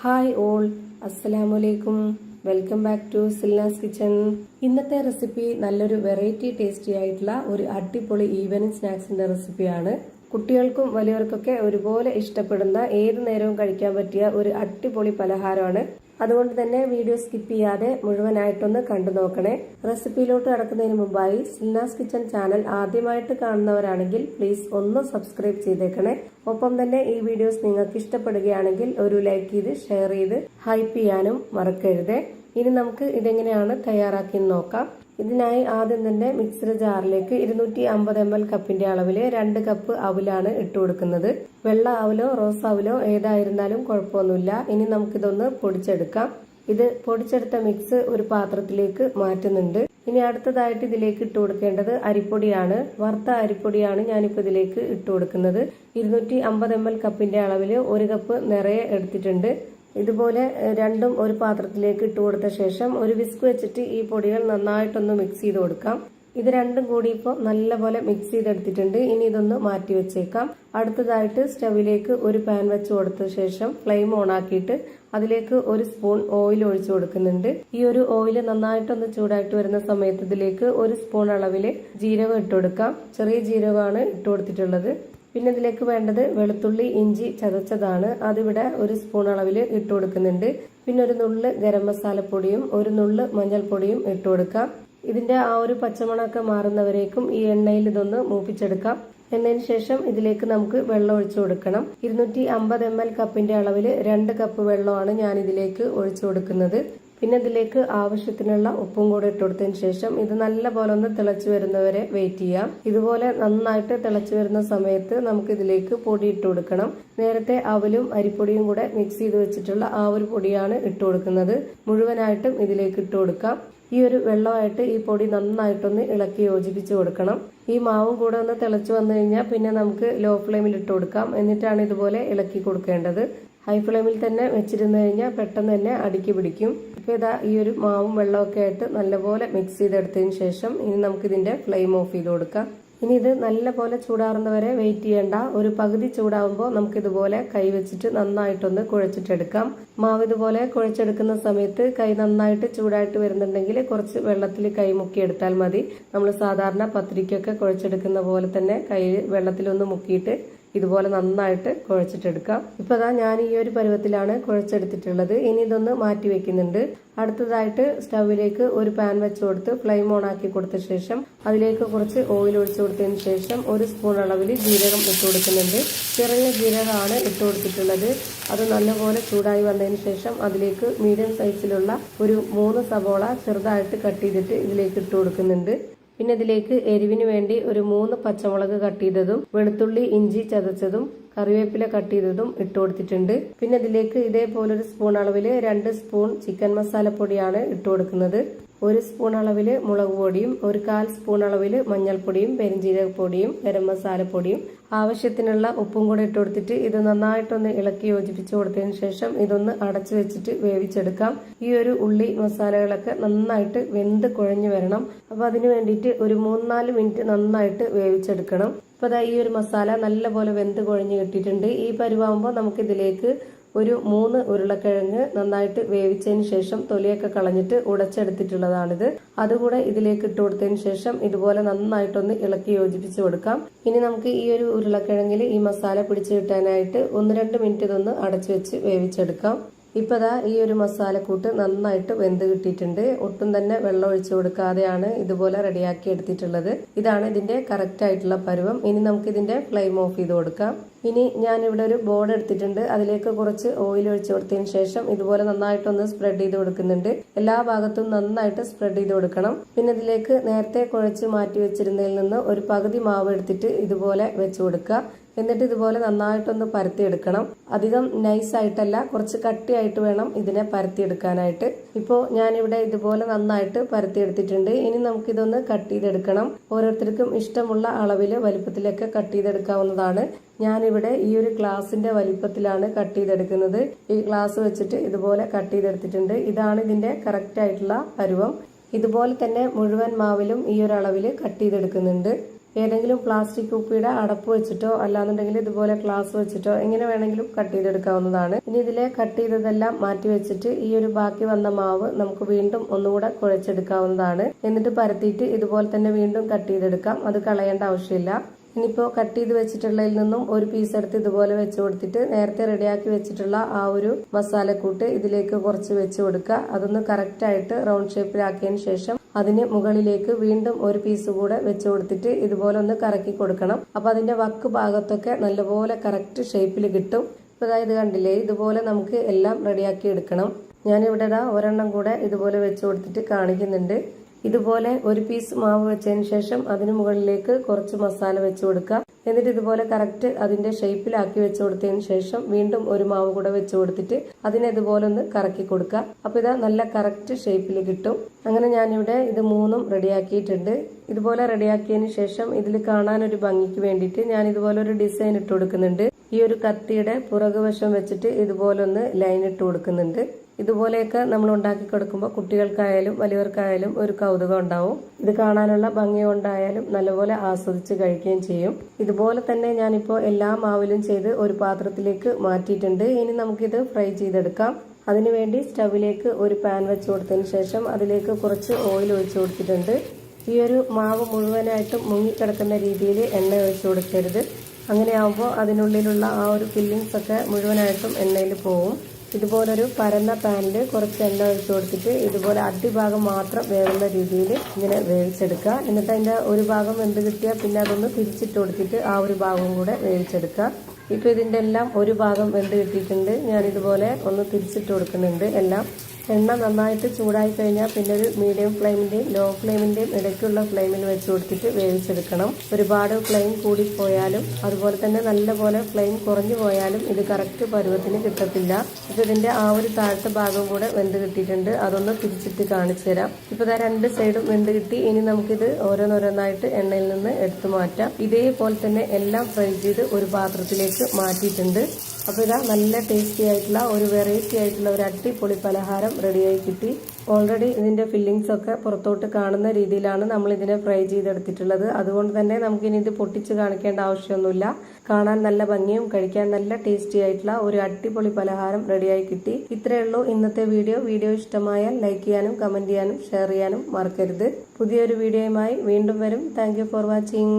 Hi all, അസ്സലാമലൈക്കും. Welcome back to Silnas kitchen. ഇന്നത്തെ recipe നല്ലൊരു വെറൈറ്റി ടേസ്റ്റി ആയിട്ടുള്ള ഒരു അടിപൊളി ഈവനിങ് സ്നാക്സിന്റെ റെസിപ്പിയാണ്. കുട്ടികൾക്കും വലിയവർക്കൊക്കെ ഒരുപോലെ ഇഷ്ടപ്പെടുന്ന ഏത് നേരവും കഴിക്കാൻ പറ്റിയ ഒരു അടിപൊളി പലഹാരമാണ്. അതുകൊണ്ട് തന്നെ വീഡിയോ സ്കിപ്പ് ചെയ്യാതെ മുഴുവനായിട്ടൊന്ന് കണ്ടു നോക്കണേ. റെസിപ്പിയിലോട്ട് കടക്കുന്നതിന് മുമ്പായി സിൽനാസ് കിച്ചൺ ചാനൽ ആദ്യമായിട്ട് കാണുന്നവരാണെങ്കിൽ പ്ലീസ് ഒന്ന് സബ്സ്ക്രൈബ് ചെയ്തേക്കണേ. ഒപ്പം തന്നെ ഈ വീഡിയോസ് നിങ്ങൾക്ക് ഇഷ്ടപ്പെടുകയാണെങ്കിൽ ഒരു ലൈക്ക് ചെയ്ത് ഷെയർ ചെയ്ത് ഹൈപ്പ് ചെയ്യാനും മറക്കരുത്. ഇനി നമുക്ക് ഇതെങ്ങനെയാണ് തയ്യാറാക്കിയെന്ന് നോക്കാം. ഇതിനായി ആദ്യം തന്നെ മിക്സർ ജാറിലേക്ക് 250 ml കപ്പിന്റെ അളവില് 2 കപ്പ് അവിലാണ് ഇട്ട് കൊടുക്കുന്നത്. വെള്ള അവലോ റോസ് അവലോ ഏതായിരുന്നാലും കുഴപ്പമൊന്നുമില്ല. ഇനി നമുക്കിതൊന്ന് പൊടിച്ചെടുക്കാം. ഇത് പൊടിച്ചെടുത്ത മിക്സ് ഒരു പാത്രത്തിലേക്ക് മാറ്റുന്നുണ്ട്. ഇനി അടുത്തതായിട്ട് ഇതിലേക്ക് ഇട്ട് കൊടുക്കേണ്ടത് അരിപ്പൊടിയാണ്. വറുത്ത അരിപ്പൊടിയാണ് ഞാനിപ്പോൾ ഇതിലേക്ക് ഇട്ട് കൊടുക്കുന്നത്. 250 ml കപ്പിന്റെ അളവില് 1 കപ്പ് നിറയെ എടുത്തിട്ടുണ്ട്. ഇതുപോലെ രണ്ടും ഒരു പാത്രത്തിലേക്ക് ഇട്ട് കൊടുത്ത ശേഷം ഒരു വിസ്ക് വെച്ചിട്ട് ഈ പൊടികൾ നന്നായിട്ടൊന്ന് മിക്സ് ചെയ്ത് കൊടുക്കാം. ഇത് രണ്ടും കൂടി ഇപ്പോൾ നല്ലപോലെ മിക്സ് ചെയ്തെടുത്തിട്ടുണ്ട്. ഇനി ഇതൊന്ന് മാറ്റി വെച്ചേക്കാം. അടുത്തതായിട്ട് സ്റ്റവിലേക്ക് ഒരു പാൻ വെച്ച് കൊടുത്ത ശേഷം ഫ്ലെയിം ഓൺ ആക്കിയിട്ട് അതിലേക്ക് 1 സ്പൂൺ ഓയിൽ ഒഴിച്ചു കൊടുക്കുന്നുണ്ട്. ഈ ഒരു ഓയിൽ നന്നായിട്ടൊന്ന് ചൂടായിട്ട് വരുന്ന സമയത്ത് ഇതിലേക്ക് 1 സ്പൂൺ അളവില് ജീരകം ഇട്ട് കൊടുക്കാം. ചെറിയ ജീരകമാണ് ഇട്ട് കൊടുത്തിട്ടുള്ളത്. പിന്നെ ഇതിലേക്ക് വേണ്ടത് വെളുത്തുള്ളി ഇഞ്ചി ചതച്ചതാണ്. അതിവിടെ 1 സ്പൂൺ അളവിൽ ഇട്ട് കൊടുക്കുന്നുണ്ട്. പിന്നെ ഒരു നുള്ള് ഗരം മസാലപ്പൊടിയും 1 നുള്ള് മഞ്ഞൾപ്പൊടിയും ഇട്ട് കൊടുക്കാം. ഇതിന്റെ ആ ഒരു പച്ചമണമൊക്കെ മാറുന്നവരേക്കും ഈ എണ്ണയിൽ ഇതൊന്ന് മൂപ്പിച്ചെടുക്കാം. എന്നതിന് ശേഷം ഇതിലേക്ക് നമുക്ക് വെള്ളം ഒഴിച്ചു കൊടുക്കണം. 250 ml കപ്പിന്റെ അളവിൽ 2 കപ്പ് വെള്ളമാണ് ഞാൻ ഇതിലേക്ക് ഒഴിച്ചു കൊടുക്കുന്നത്. പിന്നെ ഇതിലേക്ക് ആവശ്യത്തിനുള്ള ഉപ്പും കൂടെ ഇട്ട് കൊടുത്തതിന് ശേഷം ഇത് നല്ലപോലെ ഒന്ന് തിളച്ചു വരുന്നവരെ വെയിറ്റ് ചെയ്യാം. ഇതുപോലെ നന്നായിട്ട് തിളച്ചു വരുന്ന സമയത്ത് നമുക്ക് ഇതിലേക്ക് പൊടി ഇട്ട് കൊടുക്കണം. നേരത്തെ അവലും അരിപ്പൊടിയും കൂടെ മിക്സ് ചെയ്ത് വെച്ചിട്ടുള്ള ആ ഒരു പൊടിയാണ് ഇട്ട് കൊടുക്കുന്നത്. മുഴുവനായിട്ടും ഇതിലേക്ക് ഇട്ട് കൊടുക്കാം. ഈ ഒരു വെള്ളമായിട്ട് ഈ പൊടി നന്നായിട്ടൊന്ന് ഇളക്കി യോജിപ്പിച്ച് കൊടുക്കണം. ഈ മാവും കൂടെ ഒന്ന് തിളച്ചു വന്നു കഴിഞ്ഞാൽ പിന്നെ നമുക്ക് ലോ ഫ്ലെയിമിൽ ഇട്ട് കൊടുക്കാം. എന്നിട്ടാണ് ഇതുപോലെ ഇളക്കി കൊടുക്കേണ്ടത്. ഹൈ ഫ്ലെയിമിൽ തന്നെ വെച്ചിരുന്നു കഴിഞ്ഞാൽ പെട്ടെന്ന് തന്നെ അടുക്കി പിടിക്കും. ഇപ്പൊ ഇതാ ഈ ഒരു മാവും വെള്ളമൊക്കെ ആയിട്ട് നല്ലപോലെ മിക്സ് ചെയ്തെടുത്തതിന് ശേഷം ഇനി നമുക്ക് ഇതിന്റെ ഫ്ലെയിം ഓഫ് ചെയ്ത് കൊടുക്കാം. ഇനി ഇത് നല്ലപോലെ ചൂടാറുന്നവരെ വെയിറ്റ് ചെയ്യേണ്ട. ഒരു പകുതി ചൂടാവുമ്പോൾ നമുക്ക് ഇതുപോലെ കൈ വെച്ചിട്ട് നന്നായിട്ടൊന്ന് കുഴച്ചിട്ടെടുക്കാം. മാവ് ഇതുപോലെ കുഴച്ചെടുക്കുന്ന സമയത്ത് കൈ നന്നായിട്ട് ചൂടായിട്ട് വരുന്നുണ്ടെങ്കിൽ കുറച്ച് വെള്ളത്തിൽ കൈ മുക്കിയെടുത്താൽ മതി. നമ്മൾ സാധാരണ പത്തിരിക്കൊക്കെ കുഴച്ചെടുക്കുന്ന പോലെ തന്നെ കൈ വെള്ളത്തിലൊന്ന് മുക്കിയിട്ട് ഇതുപോലെ നന്നായിട്ട് കുഴച്ചിട്ടെടുക്കാം. ഇപ്പൊ അതാ ഞാൻ ഈ ഒരു പരുവത്തിലാണ് കുഴച്ചെടുത്തിട്ടുള്ളത്. ഇനി ഇതൊന്ന് മാറ്റി വെക്കുന്നുണ്ട്. അടുത്തതായിട്ട് സ്റ്റവിലേക്ക് ഒരു പാൻ വെച്ച് കൊടുത്ത് ഫ്ലെയിം ഓൺ ആക്കി കൊടുത്ത ശേഷം അതിലേക്ക് കുറച്ച് ഓയിൽ ഒഴിച്ചു കൊടുത്തതിന് ശേഷം 1 സ്പൂൺ അളവിൽ ജീരകം ഇട്ട് കൊടുക്കുന്നുണ്ട്. ചെറിയ ജീരകമാണ് ഇട്ട് കൊടുത്തിട്ടുള്ളത്. അത് നല്ലപോലെ ചൂടായി വന്നതിന് ശേഷം അതിലേക്ക് മീഡിയം സൈസിലുള്ള ഒരു 3 സവോള ചെറുതായിട്ട് കട്ട് ചെയ്തിട്ട് ഇതിലേക്ക് ഇട്ട് കൊടുക്കുന്നുണ്ട്. പിന്നെ ഇതിലേക്ക് എരിവിന് വേണ്ടി ഒരു 3 പച്ചമുളക് കട്ട് ചെയ്തതും വെളുത്തുള്ളി ഇഞ്ചി ചതച്ചതും കറിവേപ്പില കട്ട് ചെയ്തതും ഇട്ട് കൊടുത്തിട്ടുണ്ട്. പിന്നെ ഇതിലേക്ക് ഇതേപോലെ 1 സ്പൂൺ അളവില് 2 സ്പൂൺ ചിക്കൻ മസാലപ്പൊടിയാണ് ഇട്ട് കൊടുക്കുന്നത്. 1 സ്പൂൺ അളവില് മുളക് പൊടിയും 1/4 സ്പൂൺ അളവില് മഞ്ഞൾപ്പൊടിയും പെരിഞ്ജീരകപ്പൊടിയും ഗരം മസാലപ്പൊടിയും ആവശ്യത്തിനുള്ള ഉപ്പും കൂടെ ഇട്ട് കൊടുത്തിട്ട് ഇത് നന്നായിട്ടൊന്ന് ഇളക്കി യോജിപ്പിച്ചു കൊടുത്തതിന് ശേഷം ഇതൊന്ന് അടച്ചു വെച്ചിട്ട് വേവിച്ചെടുക്കാം. ഈ ഒരു ഉള്ളി മസാലകളൊക്കെ നന്നായിട്ട് വെന്ത് കുഴഞ്ഞു വരണം. അപ്പൊ അതിന് വേണ്ടിയിട്ട് ഒരു 3-4 മിനിറ്റ് നന്നായിട്ട് വേവിച്ചെടുക്കണം. അപ്പൊ അതാ ഈ ഒരു മസാല നല്ലപോലെ വെന്ത് കുഴഞ്ഞു കിട്ടിയിട്ടുണ്ട്. ഈ പരുവാകുമ്പോൾ നമുക്ക് ഇതിലേക്ക് ഒരു 3 ഉരുളക്കിഴങ്ങ് നന്നായിട്ട് വേവിച്ചതിന് ശേഷം തൊലിയൊക്കെ കളഞ്ഞിട്ട് ഉടച്ചെടുത്തിട്ടുള്ളതാണിത്. അതുകൂടെ ഇതിലേക്ക് ഇട്ട് കൊടുത്തതിന് ശേഷം ഇതുപോലെ നന്നായിട്ടൊന്ന് ഇളക്കി യോജിപ്പിച്ച് കൊടുക്കാം. ഇനി നമുക്ക് ഈ ഒരു ഉരുളക്കിഴങ്ങിൽ ഈ മസാല പിടിച്ചു കിട്ടാനായിട്ട് 1-2 മിനിറ്റ് ഇതൊന്ന് അടച്ചു വെച്ച് വേവിച്ചെടുക്കാം. ഇപ്പൊ ദാ ഈ ഒരു മസാലക്കൂട്ട് നന്നായിട്ട് വെന്ത് കിട്ടിയിട്ടുണ്ട്. ഒട്ടും തന്നെ വെള്ളം ഒഴിച്ചു കൊടുക്കാതെയാണ് ഇതുപോലെ റെഡിയാക്കി എടുത്തിട്ടുള്ളത്. ഇതാണ് ഇതിന്റെ കറക്റ്റ് ആയിട്ടുള്ള പരുവം. ഇനി നമുക്ക് ഇതിന്റെ ഫ്ലെയിം ഓഫ് ചെയ്ത് കൊടുക്കാം. ഇനി ഞാൻ ഇവിടെ ഒരു ബോർഡ് എടുത്തിട്ടുണ്ട്. അതിലേക്ക് കുറച്ച് ഓയിൽ ഒഴിച്ചു കൊടുത്തതിന് ശേഷം ഇതുപോലെ നന്നായിട്ടൊന്ന് സ്പ്രെഡ് ചെയ്ത് കൊടുക്കുന്നുണ്ട്. എല്ലാ ഭാഗത്തും നന്നായിട്ട് സ്പ്രെഡ് ചെയ്ത് കൊടുക്കണം. പിന്നെ ഇതിലേക്ക് നേരത്തെ കുഴച്ച് മാറ്റി വെച്ചിരുന്നതിൽ നിന്ന് ഒരു പകുതി മാവ് എടുത്തിട്ട് ഇതുപോലെ വെച്ച് കൊടുക്കുക. എന്നിട്ട് ഇതുപോലെ നന്നായിട്ടൊന്ന് പരത്തിയെടുക്കണം. അധികം നൈസായിട്ടല്ല, കുറച്ച് കട്ടിയായിട്ട് വേണം ഇതിനെ പരത്തിയെടുക്കാനായിട്ട്. ഇപ്പോൾ ഞാനിവിടെ ഇതുപോലെ നന്നായിട്ട് പരത്തിയെടുത്തിട്ടുണ്ട്. ഇനി നമുക്കിതൊന്ന് കട്ട് ചെയ്തെടുക്കണം. ഓരോരുത്തർക്കും ഇഷ്ടമുള്ള അളവില് വലിപ്പത്തിലൊക്കെ കട്ട് ചെയ്തെടുക്കാവുന്നതാണ്. ഞാനിവിടെ ഈ ഒരു ഗ്ലാസിന്റെ വലിപ്പത്തിലാണ് കട്ട് ചെയ്തെടുക്കുന്നത്. ഈ ഗ്ലാസ് വെച്ചിട്ട് ഇതുപോലെ കട്ട് ചെയ്തെടുത്തിട്ടുണ്ട്. ഇതാണ് ഇതിന്റെ കറക്റ്റ് ആയിട്ടുള്ള പരുവം. ഇതുപോലെ തന്നെ മുഴുവൻ മാവിലും ഈ ഒരു അളവില് കട്ട് ചെയ്തെടുക്കുന്നുണ്ട്. ഏതെങ്കിലും പ്ലാസ്റ്റിക് കുപ്പിയുടെ അടപ്പ് വെച്ചിട്ടോ അല്ലാന്നുണ്ടെങ്കിൽ ഇതുപോലെ ഗ്ലാസ് വെച്ചിട്ടോ എങ്ങനെ വേണമെങ്കിലും കട്ട് ചെയ്തെടുക്കാവുന്നതാണ്. ഇനി ഇതിലെ കട്ട് ചെയ്തതെല്ലാം മാറ്റി വെച്ചിട്ട് ഈ ഒരു ബാക്കി വന്ന മാവ് നമുക്ക് വീണ്ടും ഒന്നുകൂടെ കുഴച്ചെടുക്കാവുന്നതാണ്. എന്നിട്ട് പരത്തിയിട്ട് ഇതുപോലെ തന്നെ വീണ്ടും കട്ട് ചെയ്തെടുക്കാം. അത് കളയേണ്ട ആവശ്യമില്ല. ഇനിയിപ്പോൾ കട്ട് ചെയ്ത് വെച്ചിട്ടുള്ളതിൽ നിന്നും ഒരു പീസ് എടുത്ത് ഇതുപോലെ വെച്ച് കൊടുത്തിട്ട് നേരത്തെ റെഡിയാക്കി വെച്ചിട്ടുള്ള ആ ഒരു മസാലക്കൂട്ട് ഇതിലേക്ക് കുറച്ച് വെച്ച് കൊടുക്കുക. അതൊന്ന് കറക്റ്റായിട്ട് റൗണ്ട് ഷേപ്പിലാക്കിയതിന് ശേഷം അതിന് മുകളിലേക്ക് വീണ്ടും ഒരു പീസ് കൂടെ വെച്ച് കൊടുത്തിട്ട് ഇതുപോലെ ഒന്ന് കറക്കി കൊടുക്കണം. അപ്പൊ അതിന്റെ വക്ക് ഭാഗത്തൊക്കെ നല്ലപോലെ കറക്റ്റ് ഷേപ്പിൽ കിട്ടും. ഇപ്പൊ ഇത് കണ്ടില്ലേ, ഇതുപോലെ നമുക്ക് എല്ലാം റെഡിയാക്കി എടുക്കണം. ഞാനിവിടെ ഒരെണ്ണം കൂടെ ഇതുപോലെ വെച്ച് കൊടുത്തിട്ട് കാണിക്കുന്നുണ്ട്. ഇതുപോലെ ഒരു പീസ് മാവ് വെച്ചതിന് ശേഷം അതിന് മുകളിലേക്ക് കുറച്ച് മസാല വെച്ച് കൊടുക്കുക. എന്നിട്ട് ഇതുപോലെ കറക്റ്റ് അതിന്റെ ഷേപ്പിലാക്കി വെച്ച് കൊടുത്തതിന് ശേഷം വീണ്ടും ഒരു മാവ് കൂടെ വെച്ച് കൊടുത്തിട്ട് അതിനെ ഇതുപോലെ ഒന്ന് കറക്കി കൊടുക്കുക. അപ്പൊ ഇതാ നല്ല കറക്റ്റ് ഷേപ്പിൽ കിട്ടും. അങ്ങനെ ഞാനിവിടെ ഇത് മൂന്നും റെഡിയാക്കിയിട്ടുണ്ട്. ഇതുപോലെ റെഡിയാക്കിയതിന് ശേഷം ഇതിൽ കാണാൻ ഒരു ഭംഗിക്ക് വേണ്ടിയിട്ട് ഞാൻ ഇതുപോലെ ഒരു ഡിസൈൻ ഇട്ട് കൊടുക്കുന്നുണ്ട്. ഈ ഒരു കത്തിയുടെ പുറകുവശം വെച്ചിട്ട് ഇതുപോലെ ഒന്ന് ലൈൻ ഇട്ട് കൊടുക്കുന്നുണ്ട്. ഇതുപോലെയൊക്കെ നമ്മൾ ഉണ്ടാക്കി കൊടുക്കുമ്പോൾ കുട്ടികൾക്കായാലും വലിയവർക്കായാലും ഒരു കൗതുകം ഉണ്ടാവും. ഇത് കാണാനുള്ള ഭംഗി കൊണ്ടായാലും നല്ലപോലെ ആസ്വദിച്ച് കഴിക്കുകയും ചെയ്യും. ഇതുപോലെ തന്നെ ഞാനിപ്പോൾ എല്ലാ മാവിലും ചെയ്ത് ഒരു പാത്രത്തിലേക്ക് മാറ്റിയിട്ടുണ്ട്. ഇനി നമുക്കിത് ഫ്രൈ ചെയ്തെടുക്കാം. അതിനുവേണ്ടി സ്റ്റവിലേക്ക് ഒരു പാൻ വെച്ച് കൊടുത്തതിന് ശേഷം അതിലേക്ക് കുറച്ച് ഓയിൽ ഒഴിച്ചു കൊടുത്തിട്ടുണ്ട്. ഈ ഒരു മാവ് മുഴുവനായിട്ടും മുങ്ങിക്കിടക്കുന്ന രീതിയിൽ എണ്ണ ഒഴിച്ചു കൊടുക്കരുത്. അങ്ങനെയാവുമ്പോൾ അതിനുള്ളിലുള്ള ആ ഒരു ഫില്ലിങ്സ് ഒക്കെ മുഴുവനായിട്ടും എണ്ണയിൽ പോവും. ഇതുപോലൊരു പരന്ന പാനിൽ കുറച്ച് എണ്ണ ഒഴിച്ചു കൊടുത്തിട്ട് ഇതുപോലെ അടിഭാഗം മാത്രം വേവുന്ന രീതിയിൽ ഇങ്ങനെ വേവിച്ചെടുക്കുക. എന്നിട്ട് അതിന്റെ ഒരു ഭാഗം വെന്ത് കിട്ടിയാൽ പിന്നെ അതൊന്ന് തിരിച്ചിട്ട് കൊടുത്തിട്ട് ആ ഒരു ഭാഗം കൂടെ വേവിച്ചെടുക്കുക. ഇപ്പൊ ഇതിന്റെ എല്ലാം ഒരു ഭാഗം വെന്ത് കിട്ടിയിട്ടുണ്ട്. ഞാൻ ഇതുപോലെ ഒന്ന് തിരിച്ചിട്ട് കൊടുക്കുന്നുണ്ട് എല്ലാം. എണ്ണ നന്നായിട്ട് ചൂടായി കഴിഞ്ഞാൽ പിന്നെ ഒരു മീഡിയം ഫ്ലെയിമിന്റെയും ലോ ഫ്ലെയിമിന്റെയും ഇടയ്ക്കുള്ള ഫ്ലെയിമിൽ വെച്ച് കൊടുത്തിട്ട് വേവിച്ചെടുക്കണം. ഒരുപാട് ഫ്ലെയിം കൂടിപ്പോയാലും അതുപോലെ തന്നെ നല്ലപോലെ ഫ്ലെയിം കുറഞ്ഞു പോയാലും ഇത് കറക്റ്റ് പരുവത്തിന് കിട്ടത്തില്ല. ഇപ്പൊ ഇതിന്റെ ആ ഒരു താഴത്തെ ഭാഗം കൂടെ വെന്ത് കിട്ടിയിട്ടുണ്ട്. അതൊന്ന് തിരിച്ചിട്ട് കാണിച്ചു തരാം. ഇപ്പൊ രണ്ട് സൈഡും വെന്ത് കിട്ടി. ഇനി നമുക്കിത് ഓരോന്നോരോന്നായിട്ട് എണ്ണയിൽ നിന്ന് എടുത്തു മാറ്റാം. ഇതേപോലെ തന്നെ എല്ലാം ഫ്രൈ ചെയ്ത് ഒരു പാത്രത്തിലേക്ക് മാറ്റിയിട്ടുണ്ട്. അപ്പോൾ ഇതാ നല്ല ടേസ്റ്റി ആയിട്ടുള്ള ഒരു വെറൈറ്റി ആയിട്ടുള്ള ഒരു അടിപൊളി പലഹാരം റെഡിയായി കിട്ടി. ഓൾറെഡി ഇതിന്റെ ഫില്ലിങ്സ് ഒക്കെ പുറത്തോട്ട് കാണുന്ന രീതിയിലാണ് നമ്മൾ ഇതിനെ ഫ്രൈ ചെയ്തെടുത്തിട്ടുള്ളത്. അതുകൊണ്ട് തന്നെ നമുക്കിനി ഇത് പൊട്ടിച്ച് കാണിക്കേണ്ട ആവശ്യമൊന്നുമില്ല. കാണാൻ നല്ല ഭംഗിയും കഴിക്കാൻ നല്ല ടേസ്റ്റി ആയിട്ടുള്ള ഒരു അടിപൊളി പലഹാരം റെഡിയായി കിട്ടി. ഇത്രയേ ഉള്ളൂ ഇന്നത്തെ വീഡിയോ. വീഡിയോ ഇഷ്ടമായാൽ ലൈക്ക് ചെയ്യാനും കമന്റ് ചെയ്യാനും ഷെയർ ചെയ്യാനും മറക്കരുത്. പുതിയൊരു വീഡിയോയുമായി വീണ്ടും വരും. Thank you for watching.